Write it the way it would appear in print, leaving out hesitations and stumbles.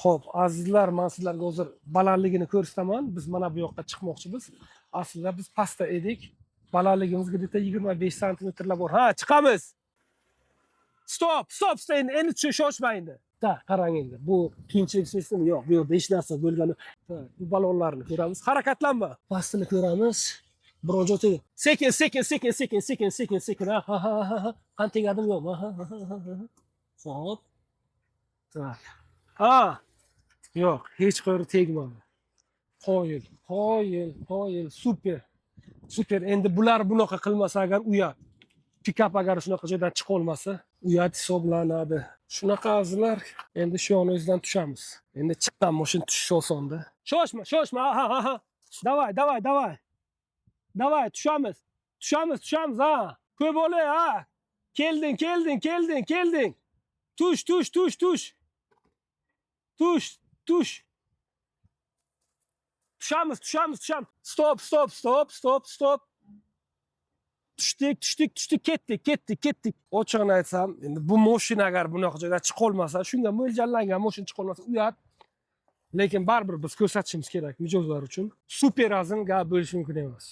Xo'p, azizlar, men sizlarga hozir balandligini ko'rsataman. Biz mana bu yoqqa chiqmoqchimiz. Aslida biz pastda edik. Balandligimiz где-то 25 santimetrlar bor. Ha, chiqamiz. Stop, stop, endi shoshmang endi. Da, qarang endi. Bu qiyinchilik sezdim yo'q. Bu yerda hech narsa bo'lgani. Bu balonlarni ko'ramiz. Harakatlanma. Pastini ko'ramiz. Biron joy tegdi. Sekin, sekin, sekin, sekin, sekin, sekin, sekin. Ha, ha, ha, ha. Qan tegadim yo'qmi? Ha, ha, ha, ha. Xo'p. Tak. Ha. Yo'q, hech qayerga tegmadi. Qoyil, qoyil, qoyil, super. Super. Endi bular bunaqa qilmasa agar uyat. Pikap agar shunaqa joydan chiqa olmasa, uyat hisoblanadi. Shunaqa azizlar, endi shu yoningizdan tushamiz. Endi chiqqan mashina tushish osonda. Shoshma, shoshma. Ha, ha, ha. Davay, davay, davay. Davay, tushamiz. Tushamiz, tushamiz, ha. Ko'p o'lay, ha. Kelding, kelding, kelding, kelding. Tush, tush, tush, tush. Tush, tush. Tushamiz, tushamiz, tushamiz. Stop, stop, stop, stop, stop. Tushdik, tushdik, tushdik, ketdik, ketdik, ketdik. Ochig'ini aytsam, endi bu mashina agar bunaqa joydan chiqa olmasa, shunga mo'ljallangan mashina chiqa olmasa, uyat. Lekin baribir biz ko'rsatishimiz kerak mijozlar uchun. Super azm gap bo'lishi mumkin emas.